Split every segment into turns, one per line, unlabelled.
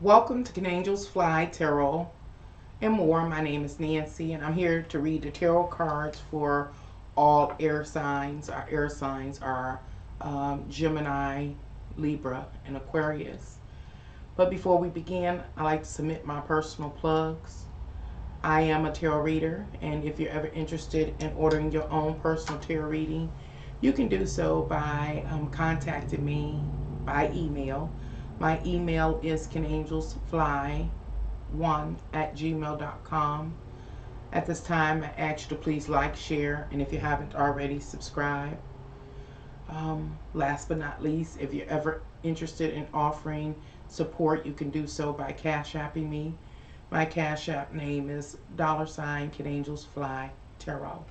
Welcome to Can Angels Fly Tarot and more. My name is Nancy, and I'm here to read the tarot cards for all air signs. Our air signs are Gemini, Libra, and Aquarius. But before we begin, I like to submit my personal plugs. I am a tarot reader, and if you're ever interested in ordering your own personal tarot reading, you can do so by contacting me by email. My email is canangelsfly1@gmail.com. At this time, I ask you to please like, share, and if you haven't already, subscribe. Last but not least, if you're ever interested in offering support, you can do so by Cash Apping me. My Cash App name is $CanAngelsFlyTarot.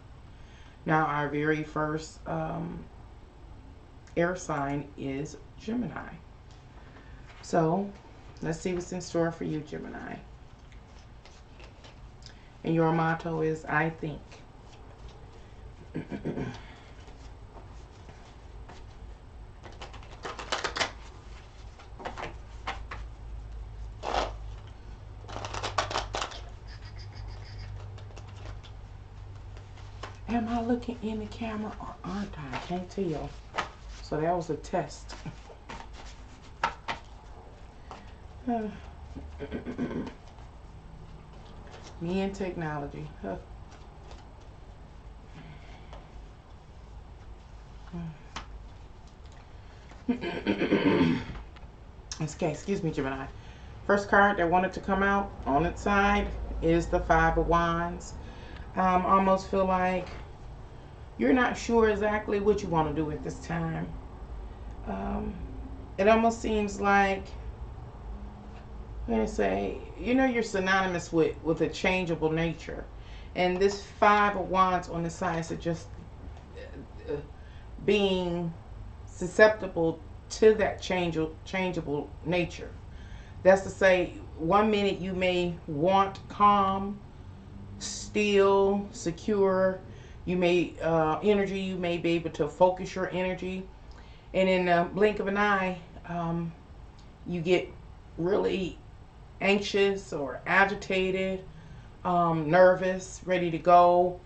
Now, our very first air sign is Gemini. So, let's see what's in store for you, Gemini. And your motto is, I think. Am I looking in the camera or aren't I? I can't tell. So that was a test. Me and technology. Okay, excuse me, Gemini. First card that wanted to come out on its side is the Five of Wands. Almost feel like you're not sure exactly what you want to do at this time. It almost seems like, I'm going to say, you're synonymous with a changeable nature. And this Five of Wands on the side suggests being susceptible to that changeable nature. That's to say, one minute you may want calm, still, secure. You may energy. You may be able to focus your energy, and in the blink of an eye, you get really anxious or agitated, nervous, ready to go.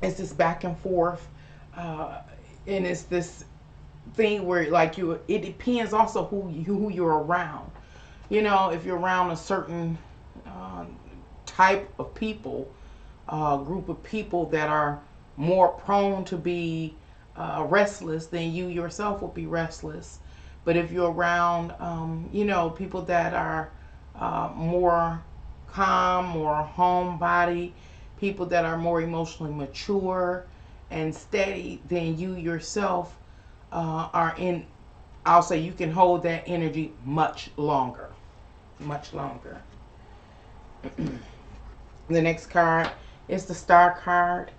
It's this back and forth, and it's this thing where, like, it depends also who you're around. If you're around a certain type of people, group of people that are more prone to be restless, then you yourself will be restless. But if you're around, people that are more calm, more homebody, people that are more emotionally mature and steady, then you yourself are in, I'll say you can hold that energy much longer. Much longer. The next card is the Star card.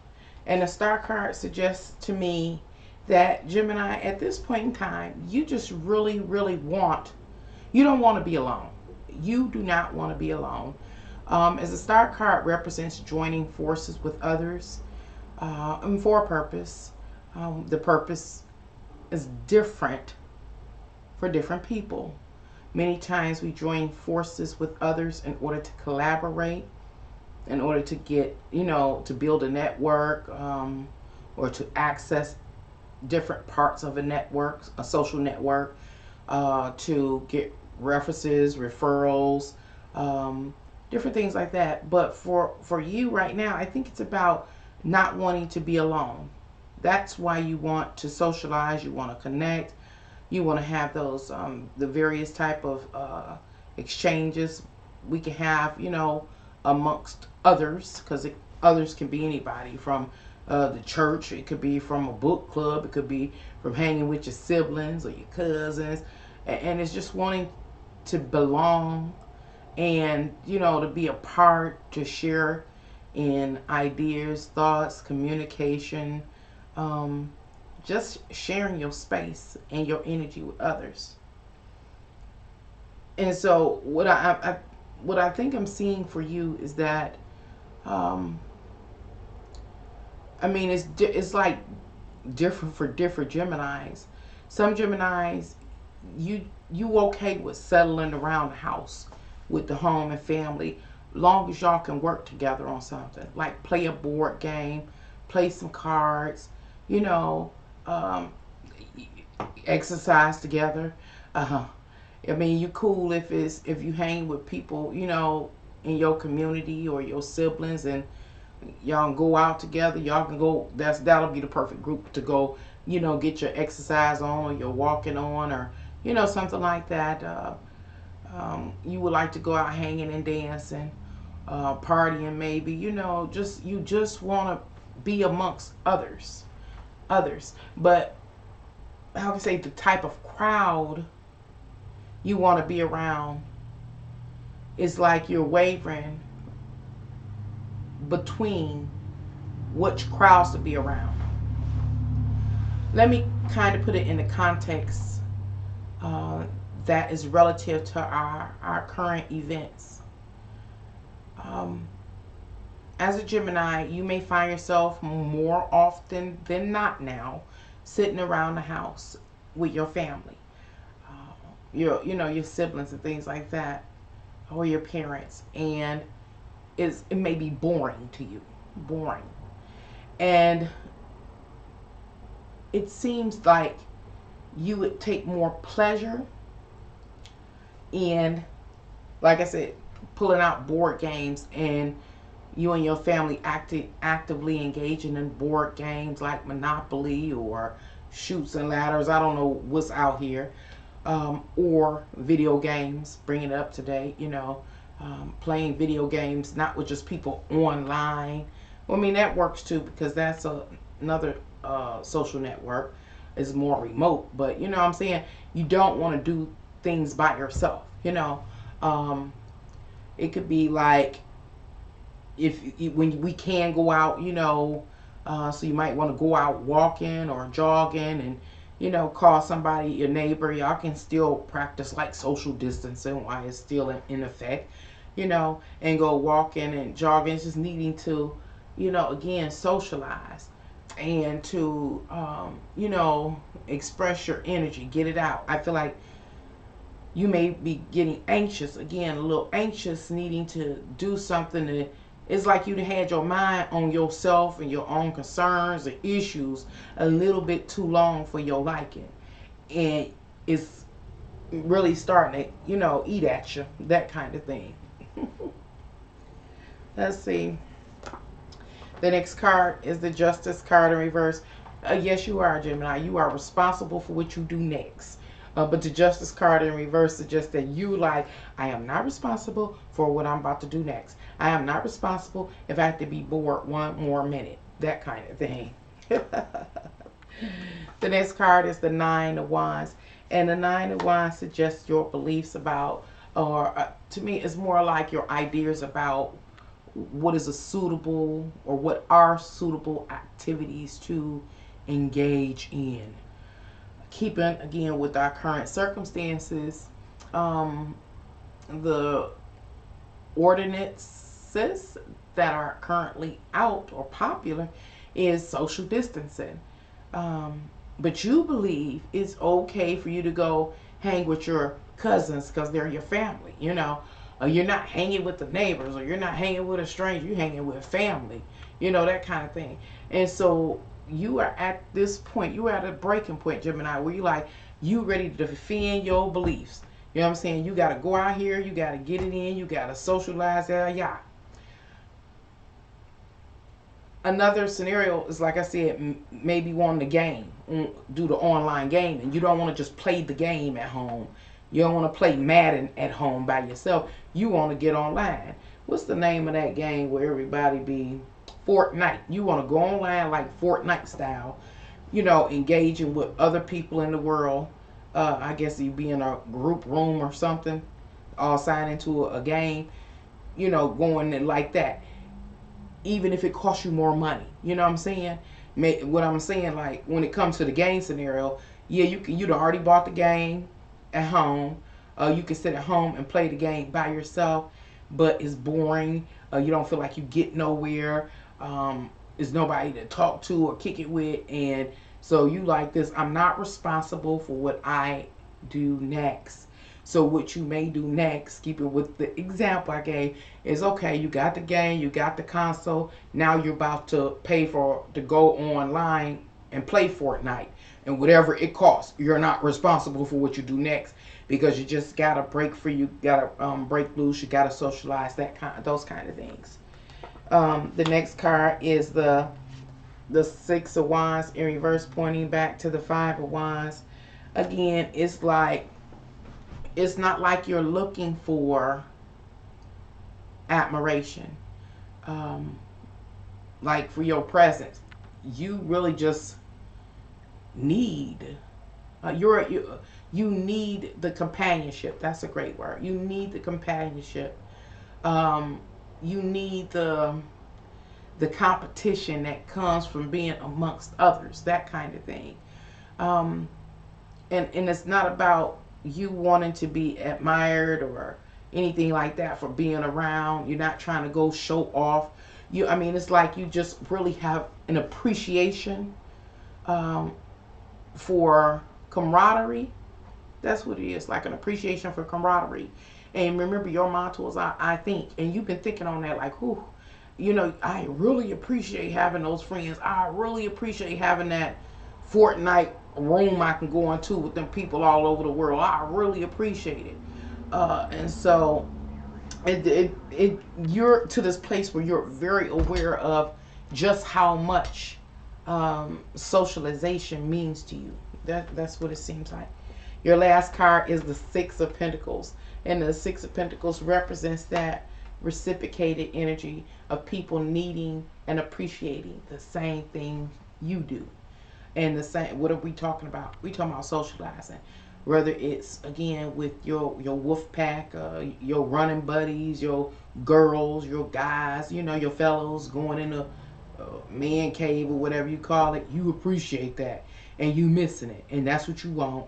And the Star card suggests to me that, Gemini, at this point in time, you just really, really you don't want to be alone. You do not want to be alone. As the Star card represents joining forces with others and for a purpose. The purpose is different for different people. Many times we join forces with others in order to collaborate, in order to get, to build a network, or to access different parts of a network, a social network, to get references, referrals, different things like that. But for you right now, I think it's about not wanting to be alone. That's why you want to socialize, you want to connect, you want to have those the various type of exchanges we can have, amongst others, because others can be anybody from the church, it could be from a book club, it could be from hanging with your siblings or your cousins, and it's just wanting to belong and, to be a part, to share in ideas, thoughts, communication, just sharing your space and your energy with others. And so what I think I'm seeing for you is that, it's like different for different Geminis. Some Geminis, you okay with settling around the house with the home and family, long as y'all can work together on something, like play a board game, play some cards, you know, um, exercise together. Uh, I mean, you cool if you hang with people, you know, in your community or your siblings, and y'all can go out together. Y'all can go. That'll be the perfect group to go. You know, get your exercise on, or your walking on, or you know, something like that. You would like to go out hanging and dancing, partying, maybe. You know, you just want to be amongst others. But how can I say, the type of crowd you want to be around is like you're wavering between which crowds to be around. Let me kind of put it in the context uh, that is relative to our current events. Um, as a Gemini, you may find yourself more often than not now sitting around the house with your family, your siblings and things like that, or your parents, and it may be boring to you, boring, and it seems like you would take more pleasure in, like I said, pulling out board games, and you and your family actively engaging in board games like Monopoly or Shoots and Ladders. I don't know what's out here. Or video games, bringing it up to date, playing video games, not with just people online. Well, I mean, that works too, because that's another social network. Is more remote, but you know what I'm saying? You don't want to do things by yourself, um, it could be like, if when we can go out, so you might want to go out walking or jogging, and call somebody, your neighbor. Y'all can still practice like social distancing while it's still in effect, and go walking and jogging. It's just needing to, again, socialize, and to express your energy, get it out. I feel like you may be getting anxious, again, a little anxious, needing to do something that, it's like you had your mind on yourself and your own concerns and issues a little bit too long for your liking. And it's really starting to, eat at you, that kind of thing. Let's see. The next card is the Justice card in reverse. Yes, you are, Gemini. You are responsible for what you do next. But the Justice card in reverse suggests that I am not responsible for what I'm about to do next. I am not responsible if I have to be bored one more minute. That kind of thing. The next card is the Nine of Wands. And the Nine of Wands suggests your beliefs about, or to me, it's more like your ideas about what is a suitable, or what are suitable activities to engage in. Keeping, again, with our current circumstances, the ordinances that are currently out or popular is social distancing. But you believe it's okay for you to go hang with your cousins because they're your family, you're not hanging with the neighbors, or you're not hanging with a stranger, you're hanging with family, that kind of thing. And so you are at this point, you are at a breaking point, Gemini, where you ready to defend your beliefs. You know what I'm saying? You got to go out here, you got to get it in, you got to socialize, yeah. Another scenario is, like I said, maybe wanting the game, do the online game, and you don't want to just play the game at home. You don't want to play Madden at home by yourself. You want to get online. What's the name of that game where everybody be? Fortnite. You want to go online like Fortnite style, engaging with other people in the world. I guess you'd be in a group room or something, all signed into a game, going in like that. Even if it costs you more money, you know what I'm saying? What I'm saying, like, when it comes to the game scenario, yeah, you'd already bought the game at home. You can sit at home and play the game by yourself, but it's boring. You don't feel like you get nowhere. There's nobody to talk to or kick it with, and so you like this. I'm not responsible for what I do next. So what you may do next, keep it with the example I gave, is okay, you got the game, you got the console, now you're about to pay to go online and play Fortnite. And whatever it costs, you're not responsible for what you do next, because you just gotta break free, you gotta break loose, you gotta socialize, those kind of things. The next card is the Six of Wands in reverse, pointing back to the Five of Wands. Again, it's not like you're looking for admiration, like for your presence. You really just need you need the companionship. That's a great word. You need the companionship. You need the competition that comes from being amongst others, that kind of thing. And it's not about you wanting to be admired or anything like that for being around. You're not trying to go show off. It's like you just really have an appreciation for camaraderie. That's what it is, like an appreciation for camaraderie. And remember, your motto is I think. And you've been thinking on that, like, whew, I really appreciate having those friends. I really appreciate having that Fortnite room I can go into with them people all over the world. I really appreciate it. And so you're to this place where you're very aware of just how much socialization means to you. That's what it seems like. Your last card is the Six of Pentacles. And the Six of Pentacles represents that reciprocated energy of people needing and appreciating the same thing you do. And the same, what are we talking about? We talking about socializing. Whether it's, again, with your wolf pack, your running buddies, your girls, your guys, your fellows going in a man cave or whatever you call it. You appreciate that. And you missing it. And that's what you want.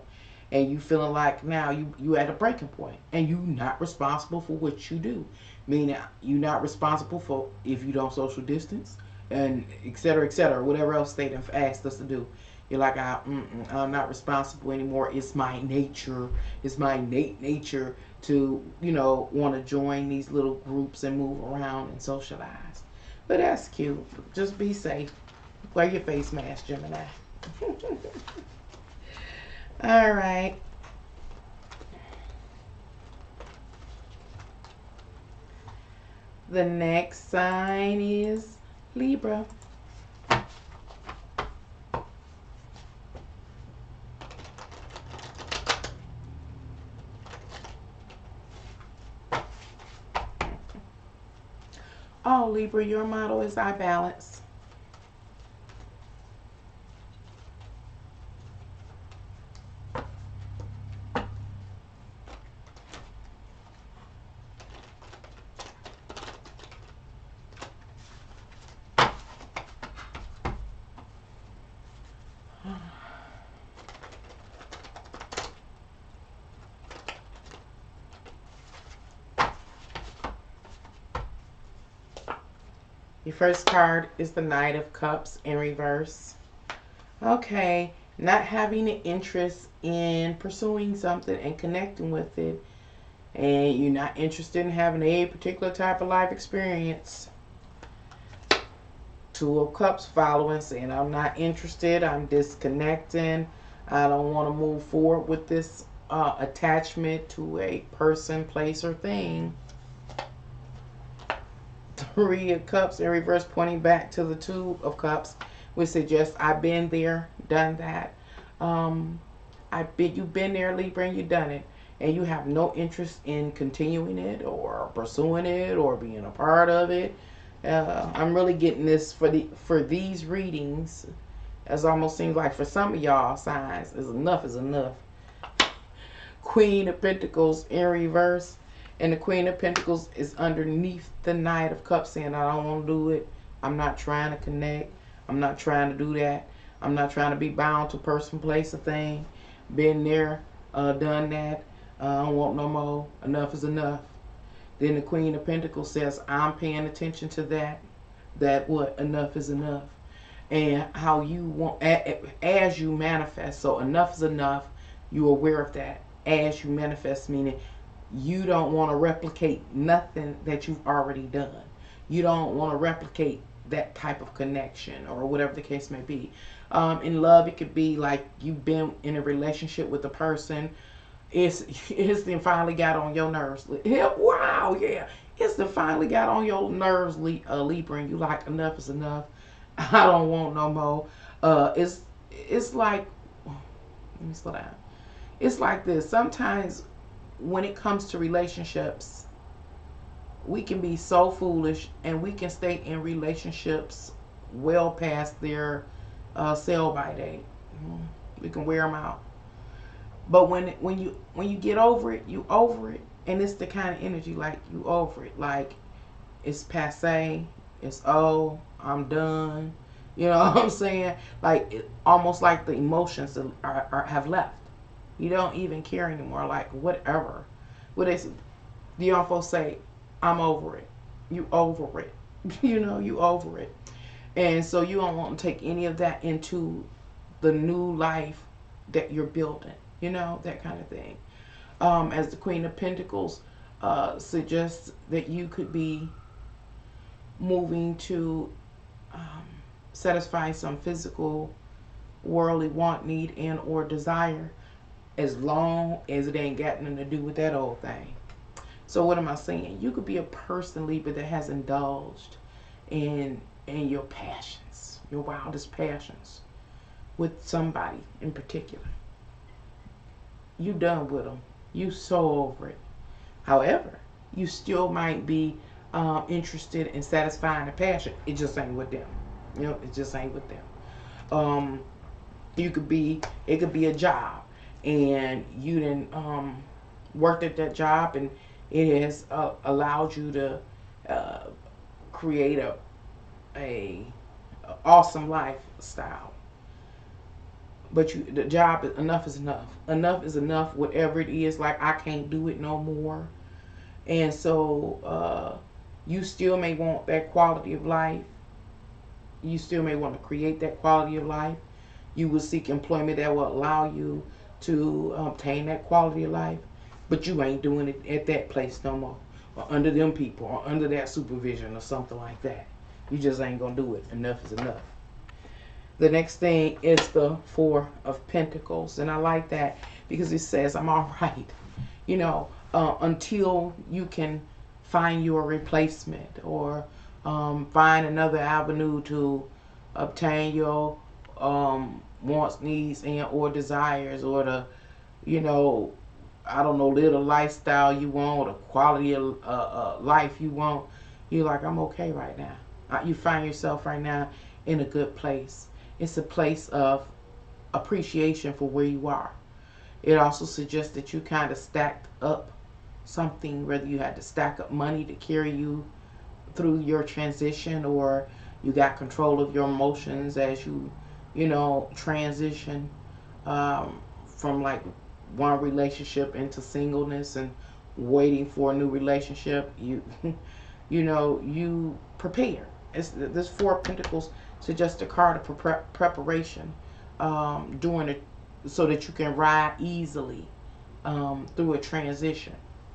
And you feeling like now you at a breaking point, and you not responsible for what you do. Meaning you're not responsible for if you don't social distance, and et cetera, whatever else they have asked us to do. You're like, I'm not responsible anymore. It's my nature. It's my innate nature to, want to join these little groups and move around and socialize. But that's cute. Just be safe. Wear your face mask, Gemini. All right. The next sign is Libra. Oh, Libra, your motto is I balance. Your first card is the Knight of Cups in reverse. Okay, not having an interest in pursuing something and connecting with it, and you're not interested in having a particular type of life experience. Two of Cups following, saying I'm not interested, I'm disconnecting, I don't want to move forward with this attachment to a person, place, or thing. Three of Cups in reverse, pointing back to the Two of Cups, which suggests I've been there, done that. You've been there, Libra, and you've done it, and you have no interest in continuing it or pursuing it or being a part of it. I'm really getting this for these readings, as almost seems like for some of y'all signs, enough is enough. Queen of Pentacles in reverse. And the Queen of Pentacles is underneath the Knight of Cups, saying I don't want to do it. I'm not trying to connect. I'm not trying to do that. I'm not trying to be bound to person, place, or thing. Been there, done that. I don't want no more. Enough is enough. Then the Queen of Pentacles says I'm paying attention to that. That what? Enough is enough. And how you want, as you manifest. So enough is enough. You're aware of that as you manifest, meaning you don't want to replicate nothing that you've already done. You don't want to replicate that type of connection or whatever the case may be. In love, it could be like you've been in a relationship with a person. It's then finally got on your nerves. Wow, yeah. It's then finally got on your nerves, Libra, and you like, enough is enough. I don't want no more. It's like, let me slow down. It's like this. Sometimes when it comes to relationships, we can be so foolish and we can stay in relationships well past their sell by date. We can wear them out. But when you get over it, you over it, and it's the kind of energy like you over it, like it's passe, it's old, I'm done. You know what I'm saying? Like almost like the emotions have left. You don't even care anymore. Like whatever. What is the young folks say? I'm over it. You over it. You know, you over it. And so you don't want to take any of that into the new life that you're building. You know, that kind of thing. As the Queen of Pentacles suggests that you could be moving to satisfy some physical, worldly want, need, and or desire, as long as it ain't got nothing to do with that old thing. So what am I saying? You could be a person, Libra, that has indulged in your passions, your wildest passions, with somebody in particular. You done with them. You so over it. However, you still might be interested in satisfying the passion. It just ain't with them. You know, it just ain't with them. It could be a job, and you didn't worked at that job, and it has allowed you to create a awesome lifestyle. But the job, enough is enough. Enough is enough. Whatever it is, like I can't do it no more. And so you still may want that quality of life. You still may want to create that quality of life. You will seek employment that will allow you to obtain that quality of life. But you ain't doing it at that place no more, or under them people, or under that supervision, or something like that. You just ain't gonna do it. Enough is enough. The next thing is the Four of Pentacles, and I like that because it says I'm all right. You know, until you can find your replacement, or find another avenue to obtain your wants, needs, and or desires, or the, you know, I don't know, live the lifestyle you want, or quality of life you want. You're like, I'm okay right now. You find yourself right now in a good place. It's a place of appreciation for where you are. It also suggests that you kind of stacked up something, whether you had to stack up money to carry you through your transition, or you got control of your emotions as you know, transition from like one relationship into singleness and waiting for a new relationship. You you know, you prepare. This Four of Pentacles suggests a card of preparation during it, so that you can ride easily through a transition,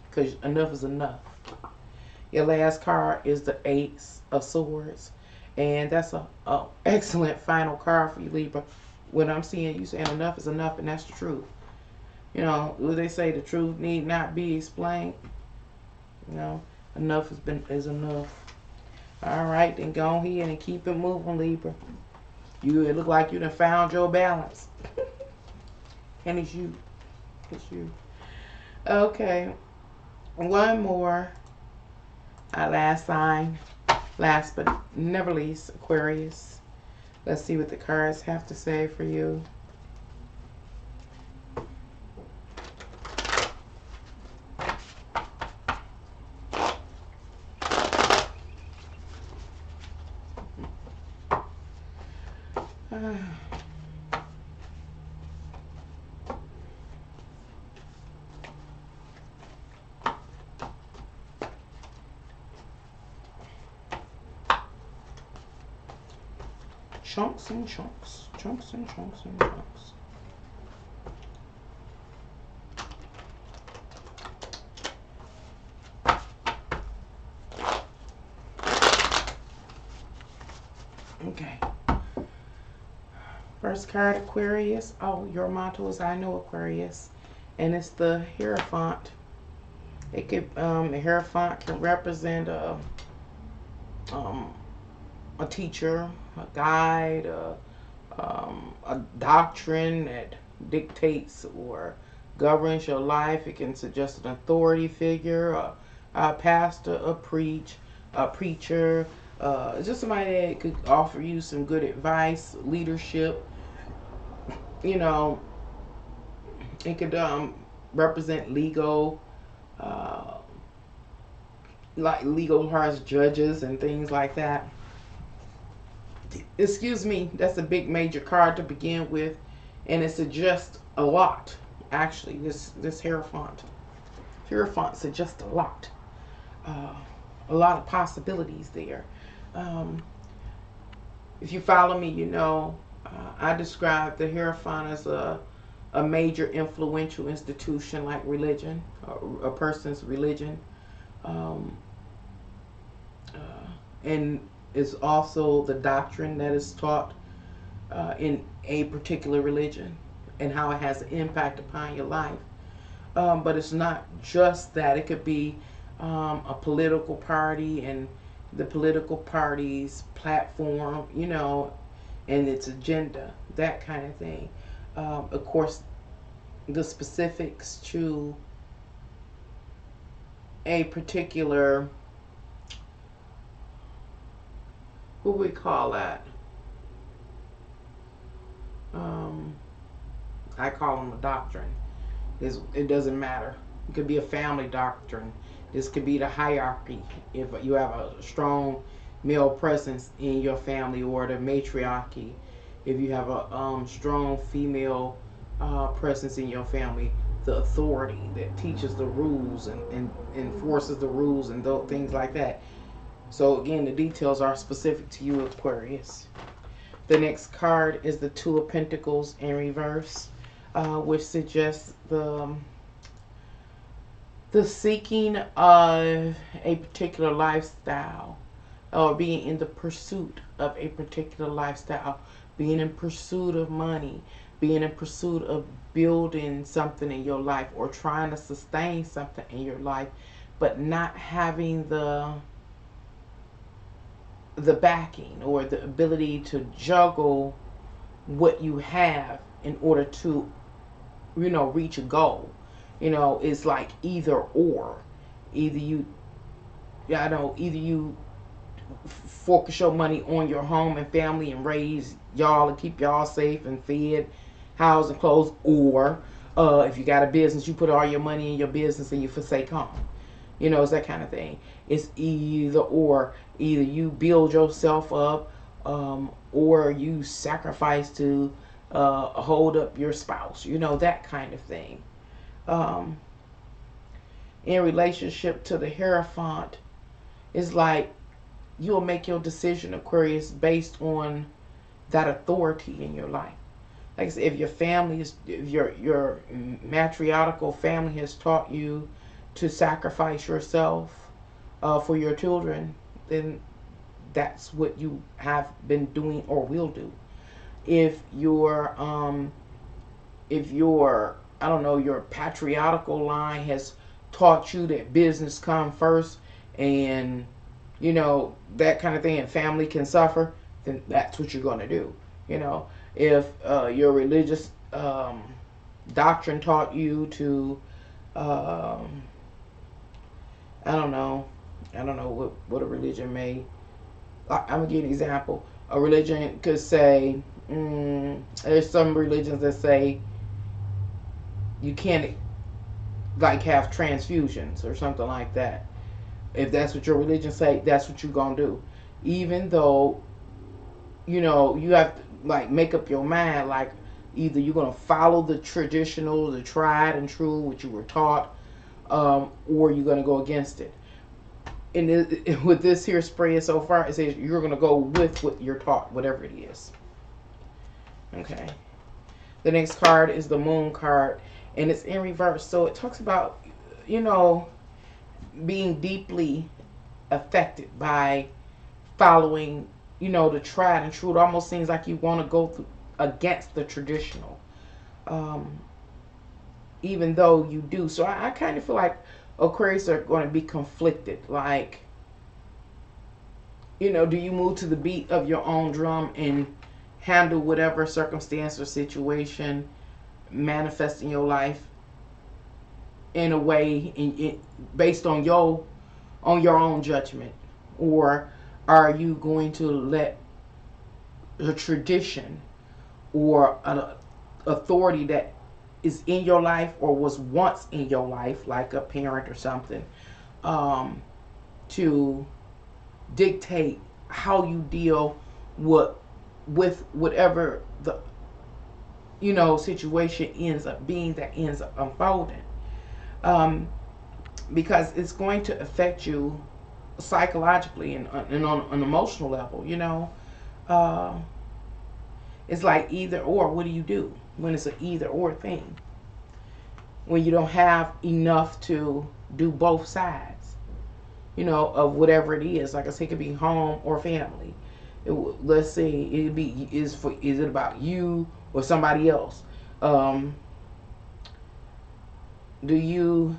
because enough is enough. Your last card is the Ace of Swords, and that's a excellent final card for you, Libra. When I'm seeing you saying enough is enough, and that's the truth. You know, they say the truth need not be explained. You know, enough is enough. All right, then go ahead and keep it moving, Libra. It look like you done found your balance. And it's you. It's you. Okay. One more. Our last sign. Last but never least, Aquarius. Let's see what the cards have to say for you. Chunks and chunks. Chunks and chunks and chunks. Okay. First card, Aquarius. Oh, your motto is I know Aquarius. And it's the Hierophant. It could, the Hierophant can represent a teacher, a guide, a doctrine that dictates or governs your life. It can suggest an authority figure, a pastor, a preacher, just somebody that could offer you some good advice, leadership. You know, it could represent legal, uh, like legal as judges and things like that. Excuse me, that's a big major card to begin with, and it suggests a lot. Actually, this Hierophant suggests uh, a lot of possibilities there. Um, if you follow me, you know I describe the Hierophant as a major influential institution like religion, a person's religion, um, and is also the doctrine that is taught in a particular religion and how it has an impact upon your life. But it's not just that. It could be a political party and the political party's platform, you know, and its agenda, that kind of thing. Of course, the specifics to a particular, what we call that? Um, I call them a doctrine. It doesn't matter. It could be a family doctrine. This could be the hierarchy. If you have a strong male presence in your family, or the matriarchy. If you have a strong female presence in your family, the authority that teaches the rules and enforces the rules and things like that. So again, the details are specific to you, Aquarius. The next card is the Two of Pentacles in reverse, which suggests the seeking of a particular lifestyle, or being in the pursuit of a particular lifestyle, being in pursuit of money, being in pursuit of building something in your life, or trying to sustain something in your life, but not having the backing or the ability to juggle what you have in order to, you know, reach a goal. You know, it's like either or. Either you, yeah, I know, either you focus your money on your home and family and raise y'all and keep y'all safe and fed, housed and clothes, or if you got a business, you put all your money in your business and you forsake home. You know, it's that kind of thing. It's either or. Either you build yourself up, or you sacrifice to hold up your spouse. You know, that kind of thing. Um, in relationship to the Hierophant, it's like you'll make your decision, Aquarius, based on that authority in your life. Like I said, if your family is, if your matriarchal family has taught you to sacrifice yourself for your children, then that's what you have been doing or will do. If your I don't know, your patriarchal line has taught you that business come first, and you know that kind of thing, and family can suffer, then that's what you're going to do. You know, if your religious doctrine taught you to I don't know. I don't know what a religion may. I'm gonna give an example. A religion could say, there's some religions that say you can't like have transfusions or something like that. If that's what your religion say, that's what you're gonna do. Even though, you know, you have to like make up your mind, like either you're gonna follow the traditional, the tried and true, what you were taught, or you're gonna go against it. And with this here spread so far, it says you're going to go with what you're taught, whatever it is. Okay. The next card is the Moon card, and it's in reverse. So it talks about, you know, being deeply affected by following you know, the tried and true. It almost seems like you want to go through against the traditional, um, even though you do. So I kind of feel like Aquarius are going to be conflicted. Like, you know, do you move to the beat of your own drum and handle whatever circumstance or situation manifest in your life in a way based on your own judgment, or are you going to let a tradition or an authority that is in your life or was once in your life, like a parent or something, um, to dictate how you deal with whatever the, you know, situation ends up being that ends up unfolding, um, because it's going to affect you psychologically and on an emotional level, you know. uh, it's like either or. What do you do when it's an either or thing, when you don't have enough to do both sides, you know, of whatever it is? Like I said, it could be home or family. Let's say it be is it about you or somebody else? um, do you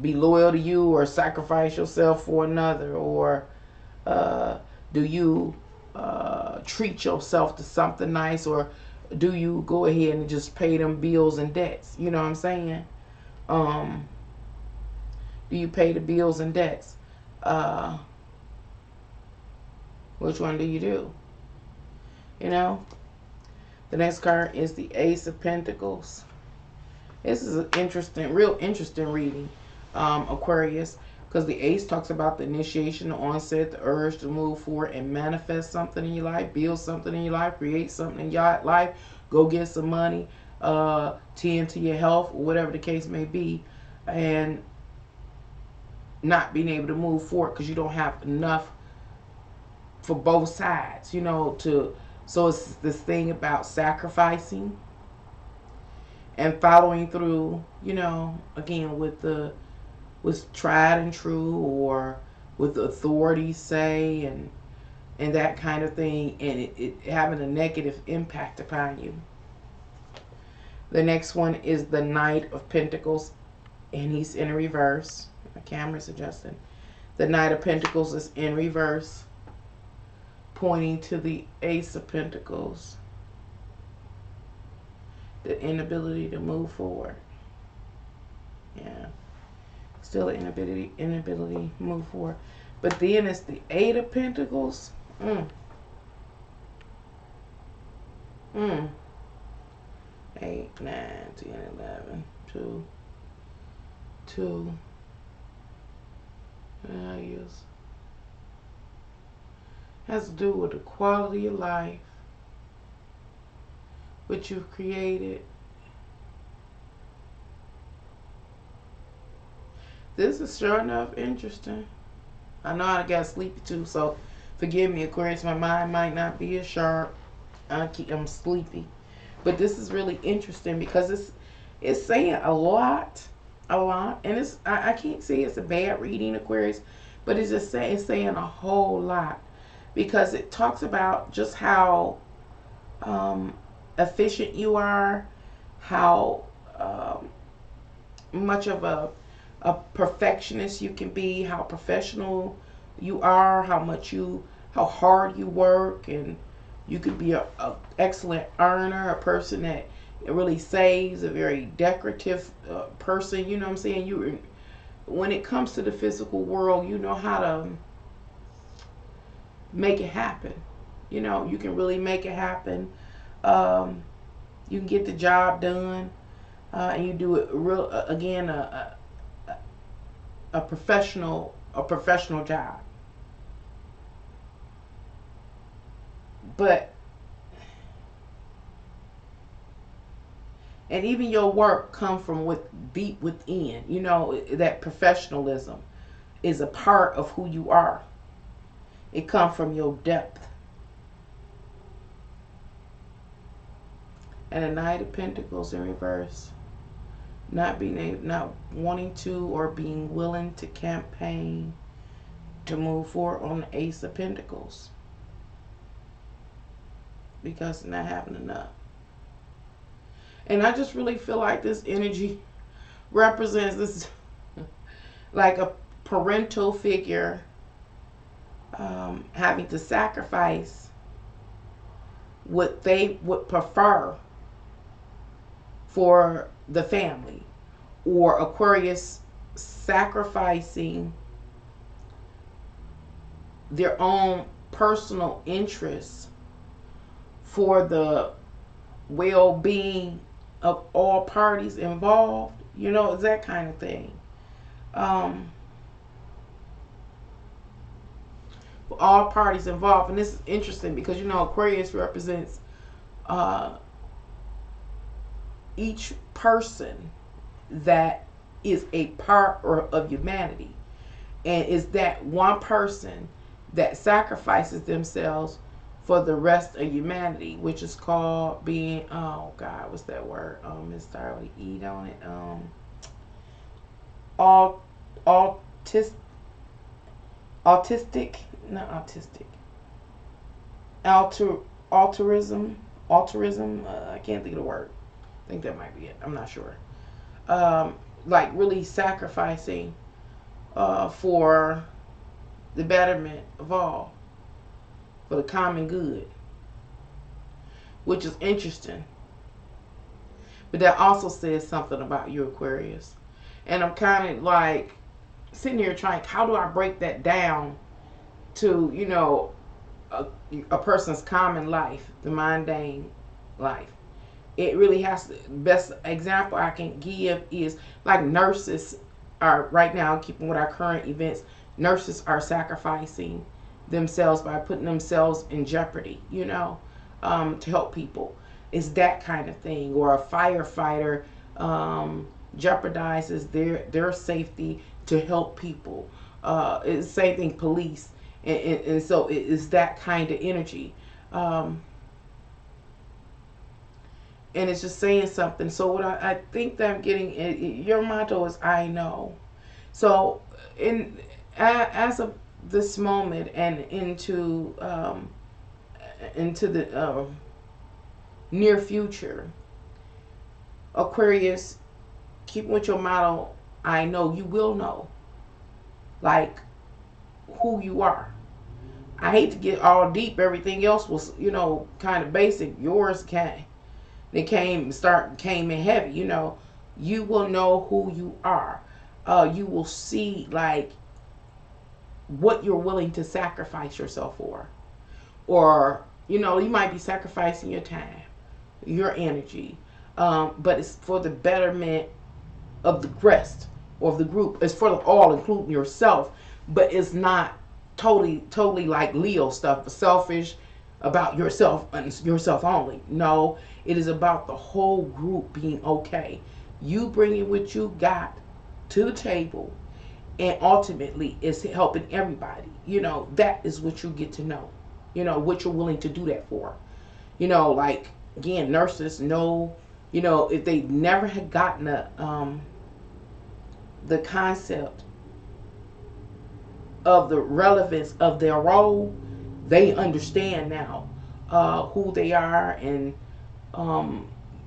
be loyal to you or sacrifice yourself for another, or uh, do you treat yourself to something nice, or do you go ahead and just pay them bills and debts? You know what I'm saying? um, do you pay the bills and debts? uh, which one do you do? You know, the next card is the Ace of Pentacles. This is an interesting, real interesting reading, Aquarius, because the Ace talks about the initiation, the onset, the urge to move forward and manifest something in your life, build something in your life, create something in your life, go get some money, tend to your health, or whatever the case may be, and not being able to move forward because you don't have enough for both sides, you know, to. So it's this thing about sacrificing and following through, you know, again with tried and true, or with the authorities say, and that kind of thing, and it having a negative impact upon you. The next one is the Knight of Pentacles, and he's in reverse. My camera's adjusting. The Knight of Pentacles is in reverse, pointing to the Ace of Pentacles, the inability to move forward. Yeah, still an inability to move forward. But then it's the Eight of Pentacles. 8, 9, 10, 11, 2, 2. Yes. Has to do with the quality of life, what you've created. This is sure enough interesting. I know I got sleepy too, so forgive me, Aquarius. My mind might not be as sharp. I'm sleepy, but this is really interesting because it's saying a lot, and I can't say it's a bad reading, Aquarius, but it's saying a whole lot, because it talks about just how efficient you are, how much of a perfectionist you can be, how professional you are, how hard you work, and you could be a excellent earner, a person that really saves, a very decorative person. You know what I'm saying? When it comes to the physical world, you know how to make it happen. You know, you can really make it happen. You can get the job done, and you do it real again a professional job. But and even your work come from deep within. You know, that professionalism is a part of who you are. It comes from your depth. And the Knight of Pentacles in reverse, not wanting to or being willing to campaign to move forward on the Ace of Pentacles, because it's not having enough. And I just really feel like this energy represents this, like a parental figure having to sacrifice what they would prefer for the family, or Aquarius sacrificing their own personal interests for the well-being of all parties involved. You know, it's that kind of thing. For all parties involved. And this is interesting because, you know, Aquarius represents each person that is a part of humanity, and is that one person that sacrifices themselves for the rest of humanity, which is called being, oh God, what's that word? It started with E, don't it? Autistic, not autistic. Altruism. I can't think of the word. I think that might be it. I'm not sure. Like really sacrificing for the betterment of all, for the common good, which is interesting. But that also says something about you, Aquarius. And I'm kind of like sitting here trying, how do I break that down to, you know, a person's common life, the mundane life? It really has to, best example I can give is like nurses are right now, keeping with our current events, nurses are sacrificing themselves by putting themselves in jeopardy, you know, to help people. It's that kind of thing. Or a firefighter jeopardizes their safety to help people. It's the same thing, police. And so it is that kind of energy. And it's just saying something. So what I think that I'm getting, your motto is I know. So as of this moment and into the near future, Aquarius, keep with your motto, I know, you will know, like, who you are. I hate to get all deep. Everything else was, you know, kind of basic. Yours came in heavy. You know, you will know who you are. You will see like what you're willing to sacrifice yourself for, or you know, you might be sacrificing your time, your energy, but it's for the betterment of the rest or of the group. It's for all, including yourself, but it's not totally like Leo stuff, selfish about yourself and yourself only. No, it is about the whole group being okay. You bringing what you got to the table, and ultimately it's helping everybody. You know, that is what you get to know. You know, what you're willing to do that for. You know, like, again, nurses know, you know, if they never had gotten the concept of the relevance of their role, they understand now who they are, and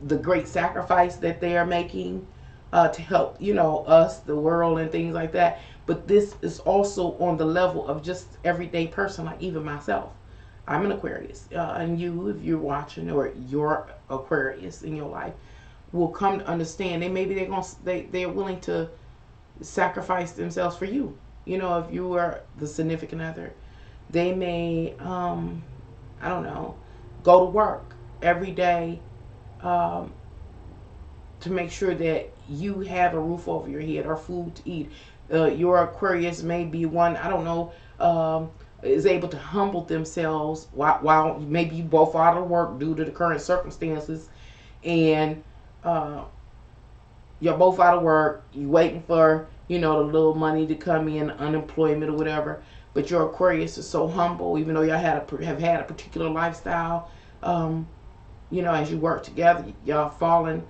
the great sacrifice that they are making to help, you know, us, the world, and things like that. But this is also on the level of just everyday person, like even myself. I'm an Aquarius, and you, if you're watching, or you're Aquarius in your life, will come to understand. They're willing to sacrifice themselves for you. You know, if you are the significant other, they may, I don't know, go to work every day to make sure that you have a roof over your head or food to eat. Your Aquarius may be one, I don't know, is able to humble themselves while maybe you both are out of work due to the current circumstances, and you're both out of work, you waiting for, you know, the little money to come in, unemployment or whatever. But your Aquarius is so humble, even though y'all have had a particular lifestyle. You know, as you work together, y'all falling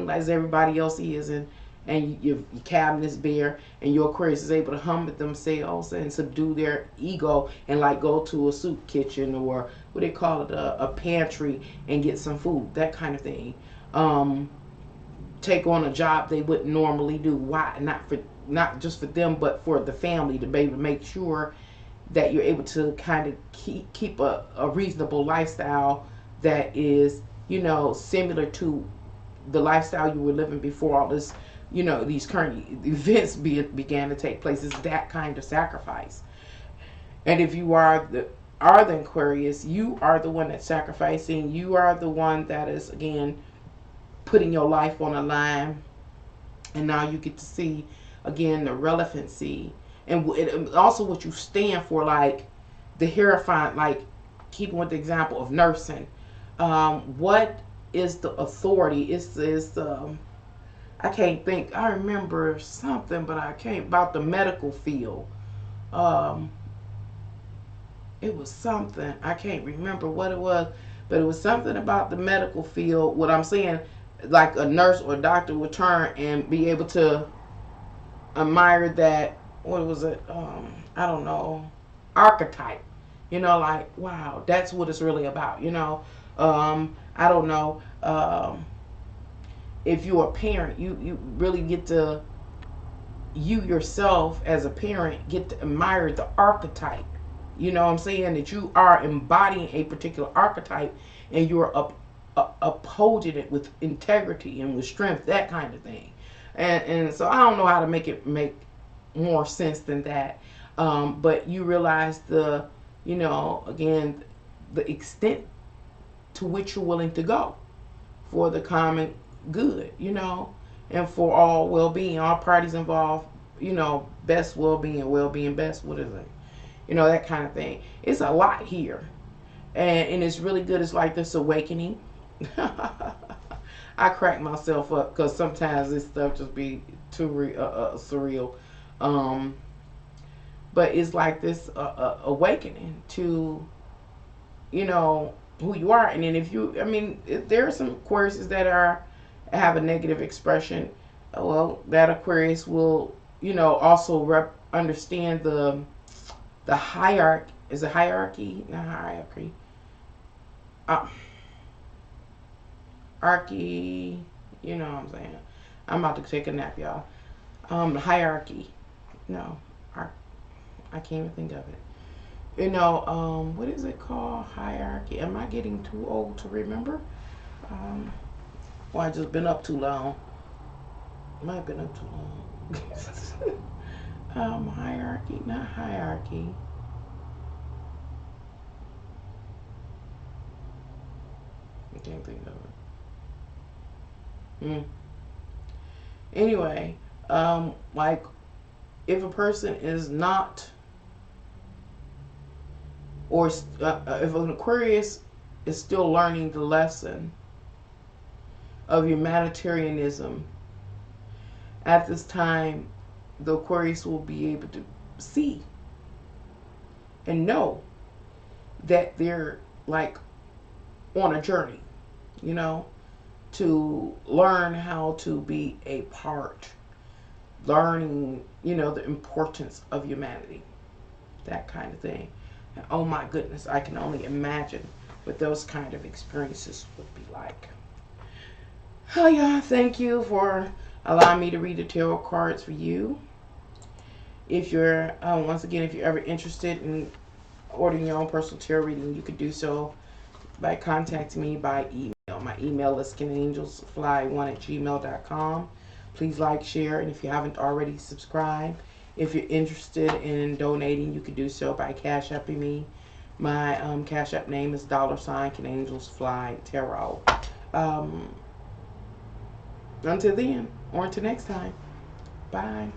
as everybody else is, and and your cabinet is bare, and your Aquarius is able to humble themselves and subdue their ego and like go to a soup kitchen or what they call it, a pantry, and get some food, that kind of thing. Take on a job they wouldn't normally do. Why? Not just for them, but for the family, to be able to make sure that you're able to kind of keep a reasonable lifestyle that is, similar to the lifestyle you were living before all this, these current events began to take place. Is that kind of sacrifice. And if you are the Aquarius, you are the one that's sacrificing. You are the one that is, again, putting your life on a line. And now you get to see, again, the relevancy and also what you stand for, like the hierophant, like keeping with the example of nursing. What is the authority? Is I can't think. I remember something, but I can't, about the medical field. It was something. I can't remember what it was, but it was something about the medical field. What I'm saying, like a nurse or a doctor would turn and be able to admire that, what was it? I don't know, archetype. Like, wow, that's what it's really about. I don't know. If you're a parent, you really get to, you yourself as a parent get to admire the archetype. You know what I'm saying? That you are embodying a particular archetype, and you're upholding it with integrity and with strength, that kind of thing. And so I don't know how to make it make more sense than that. But you realize again, the extent to which you're willing to go for the common good, and for all well-being, all parties involved, best well-being, best, what is it? That kind of thing. It's a lot here. And it's really good. It's like this awakening. I crack myself up because sometimes this stuff just be too surreal. But it's like this awakening to, who you are. And then if there are some Aquariuses that have a negative expression. Well, that Aquarius will, also understand the hierarchy. Is it hierarchy? Not hierarchy. Archy. You know what I'm saying. I'm about to take a nap, y'all. Hierarchy. No. I can't even think of it. What is it called? Hierarchy. Am I getting too old to remember? Or I just been up too long. Might have been up too long. Hierarchy, not hierarchy. I can't think of it. Anyway, like if a person is not, or if an Aquarius is still learning the lesson of humanitarianism, at this time, the Aquarius will be able to see and know that they're like on a journey, to learn how to be a part, learning, the importance of humanity, that kind of thing. And oh my goodness, I can only imagine what those kind of experiences would be like. Oh yeah, thank you for allowing me to read the tarot cards for you. If you're, once again, if you're ever interested in ordering your own personal tarot reading, you could do so by contacting me by email. My email is canangelsfly1@gmail.com. Please like, share, and if you haven't already, subscribe. If you're interested in donating, you can do so by Cash Apping me. My Cash App name is $CanAngelsFlyTarot. Until then, or until next time, bye.